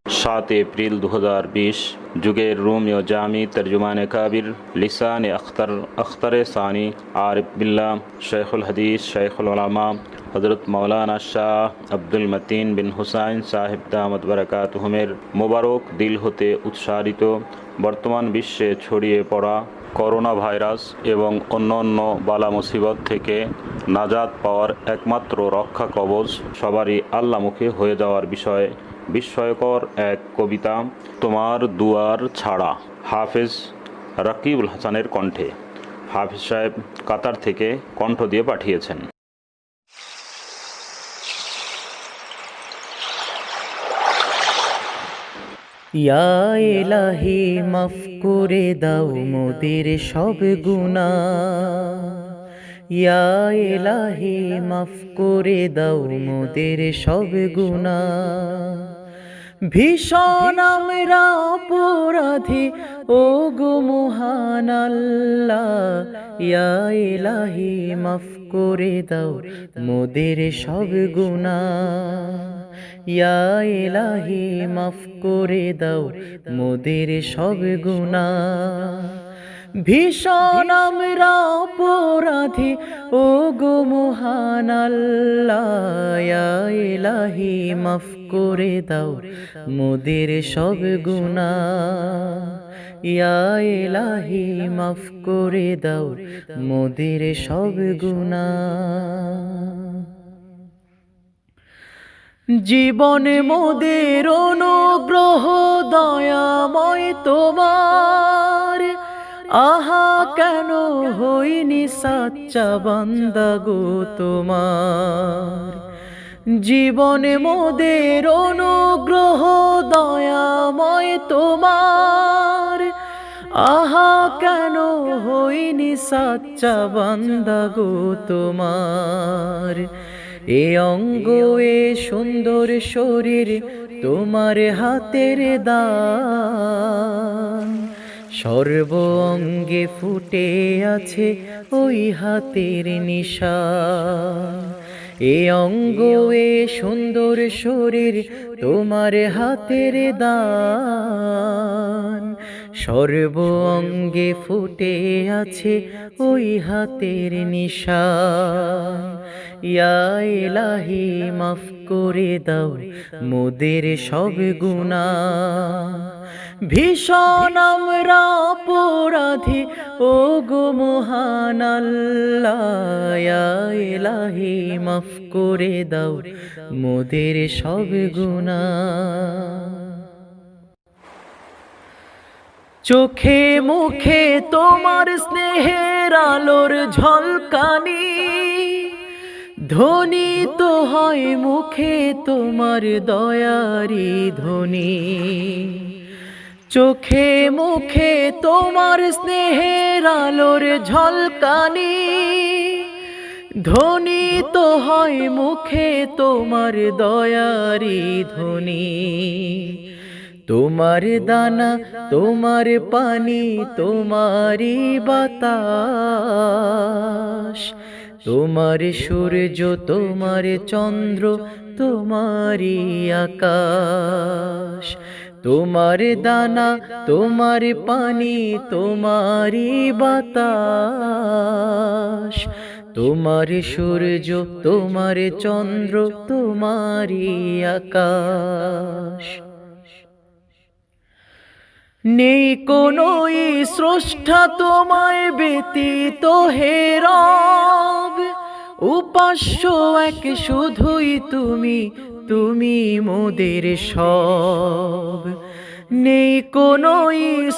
7 अप्रैल 2020 जुगैर room व जामी तर्जुमान काबिर लिसान अख्तर सानी आरिफ बिल्ला शेखुल हदीस शेखुल उलमा हज़रत मौलाना शाह আব্দুল মতিন বিন হুসাইন সাহেব দামাত বারাকাতুহুমের মোবারক দিল হতে উৎসারিত বর্তমান বিশ্বে ছড়িয়ে পড়া করোনা ভাইরাস এবং অন্যান্য বালা মুসিবত থেকে নাজাত পাওয়ার একমাত্র রক্ষা কবচ সবারই আল্লাহমুখী হয়ে যাওয়ার বিষয়ে বিস্ময়কর এক কবিতা তোমার দুয়ার ছাড়া হাফেজ রাকিবুল হাসানের কণ্ঠে। হাফেজ সাহেব কাতার থেকে কণ্ঠ দিয়ে পাঠিয়েছেন। ইয়া ইলাহি মাফ করে দাও মোদের সব গুনাহ, ইয়া ইলাহি মাফ করে দাও মোদের সব গুনাহ। ভীষণ আমরা অপরাধী ও গো মহান আল্লাহ, ইয়া ইলাহি মাফ করে দাও মোদের সব গুনাহ, ইয়া ইলাহি মাফ করে দাও মোদের সব গুনাহ। ভীষণ আমরা অপরাধী ও গো মহান আল্লাহ, ইয়া ইলাহি মাফ করে দাও মোদের সব গুনাহ, ইয়া ইলাহি মাফ করে দাও মোদের সব গুনাহ। জীবনে মোদের অনুগ্রহ দয়াময় তোমার, আহা কেন হইনি সাচ্চা বান্দা গো তোমার। জীবনে মোদের অনুগ্রহ দয়াময় তোমার, আহা কেন হইনি সাচ্চা বান্দা গো তোমার। এ অঙ্গ এ সুন্দর শরীর তোমার হাতের দান, সর্ব অঙ্গে ফুটে আছে ওই হাতের নিশান। এ অঙ্গ এ সুন্দর শরীর তোমার হাতের দান, সর্ব অঙ্গে ফুটে আছে ওই হাতের নিশান। ইয়া ইলাহি মাফ করে দাও মোদের সব গুনাহ। ভীষণ আমরা অপরাধী ও গো মহান আল্লাহ, ইয়া ইলাহি মাফ করে দাও মোদের সব গুনাহ। চোখে মুখে তোমার স্নেহের আলোর ঝলকানি, ধ্বনিত হয় মুখে তোমার দয়ারি ধ্বনি। চোখে মুখে তোমার স্নেহের আলোর ঝলকানি, ধ্বনিত হয় মুখে তোমার দয়ারি ধ্বনি। তোমার দানা তোমার পানি তোমারি বাতাস, তোমার সূর্য তোমার চন্দ্র তোমারি আকাশ। তোমার দানা তোমার পানি তোমারি বাতাস, তোমার সূর্য তোমার চন্দ্র তোমারি আকাশ। নেই কোনো স্রষ্টা তোমায় ব্যতীত হে রব, উপাস্য এক শুধুই তুমি, তুমি মোদের সব। নেই কোনো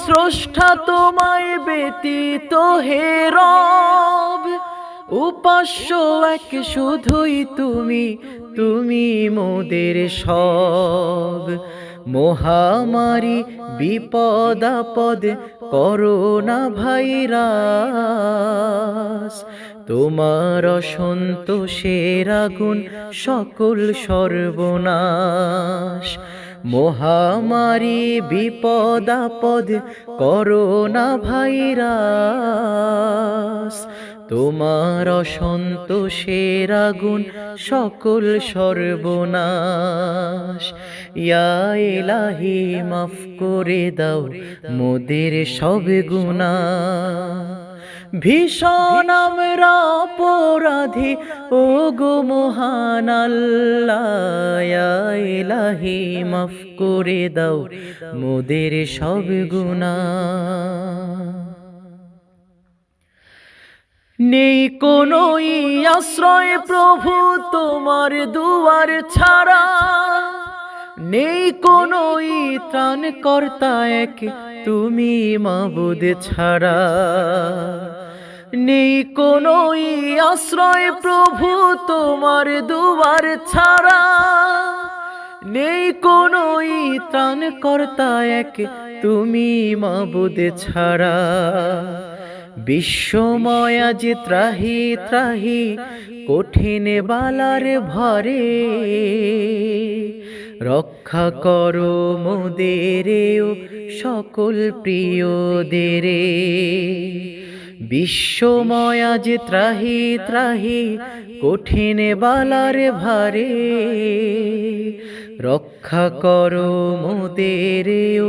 স্রষ্টা তোমায় ব্যতীত হে রব, উপাস্য এক শুধুই তুমি, তুমি মোদের সব। মহামারী বিপদ আপদ করোনা ভাইরাস, তোমার অসন্তোষের আগুন সকল সর্বনাশ। মহামারী বিপদ আপদ করোনা ভাইরাস, তোমার অসন্তোষের আগুন সকল সর্বনাশ। ইয়া ইলাহি মাফ করে দাও মোদের সব গুনাহ। ভীষণ আমরা অপরাধী ও গো মহান আল্লাহ, ইয়া ইলাহি মাফ করে দাও মোদের সব গুনাহ। নেই কোনো আশ্রয় প্রভু তোমার দুয়ার ছাড়া, নেই কোনো ত্রাণ কর্তা এক তুমি মাবুদ ছাড়া। নেই কোনো আশ্রয় প্রভু তোমার দুয়ার ছাড়া, নেই কোনো ত্রাণ কর্তা এক তুমি মাবুদ ছাড়া। বিশ্বময় আজ ত্রাহি ত্রাহি কঠিন বালার ভরে, রক্ষা করো মোদেরেও সকল প্রিয়দের। বিশ্বময় আজ ত্রাহি ত্রাহি কঠিন বালার ভারে, রক্ষা করো মোদেরেও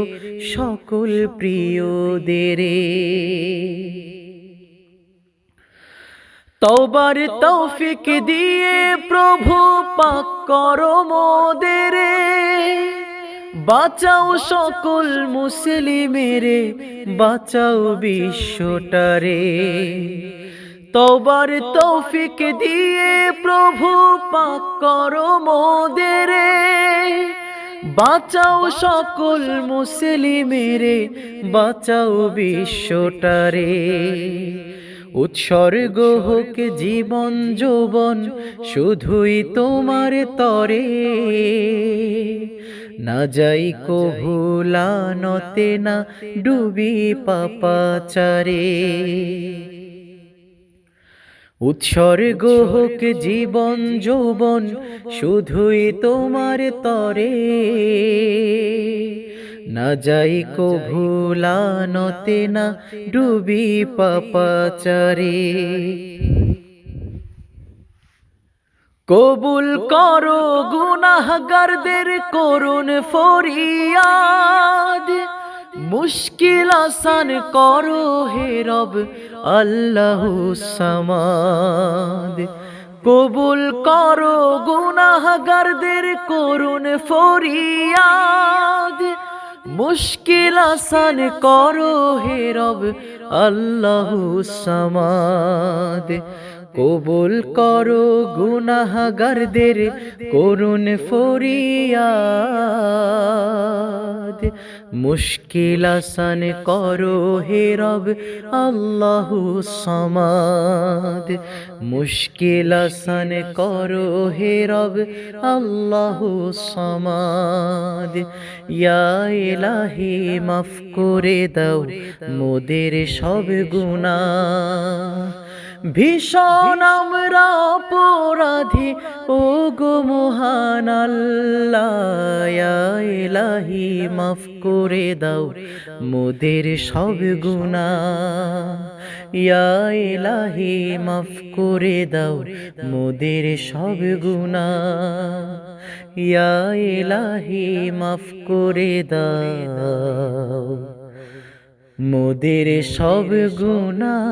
সকল প্রিয়দের। তওবার তৌফিক দিয়ে প্রভু পাক করো মোদের, বাঁচাও সকল মুসলিমের, বাঁচাও বিশ্বটারে। তওবার তৌফিক দিয়ে প্রভু পাক করো মোদের, বাঁচাও সকল মুসলিমের, বাঁচাও বিশ্বটারে। উৎসর্গ হোক জীবন যৌবন শুধুই তোমার তরে, না যাই কভু লানতে না ডুবি পাপাচারে। উৎসর্গ হোক জীবন যৌবন শুধুই তোমার তরে, না যাই কভু লানতে না ডুবি পাপাচারে। কবুল করো গুনাহগারদের করুণ ফরিয়াদ, মুশকিল আসান করো হে রব আল্লাহু সামাদ। কবুল করো গুনাহগারদের করুণ ফরিয়াদ, মুশকিল আসান করো হে রব আল্লাহু সামাদ। কবুল করো গুনাহগারদের করুণ ফরিয়াদ, মুশকিল আসান করো হে রব আল্লাহু সামাদ। মুশকিল আসান করো হে রব আল্লাহু সামাদ। ইয়া ইলাহি মাফ করে দাও মোদের সব গুনাহ। ভীষণ আমরা অপরাধী ও গো মহান আল্লাহ, ইয়া ইলাহি মাফ করে দাও মোদের সব গুনাহ। ইয়া ইলাহি মাফ করে দাও মোদের সব গুনাহ। ইয়া ইলাহি মাফ করে দাও মোদের সব গুনাহ।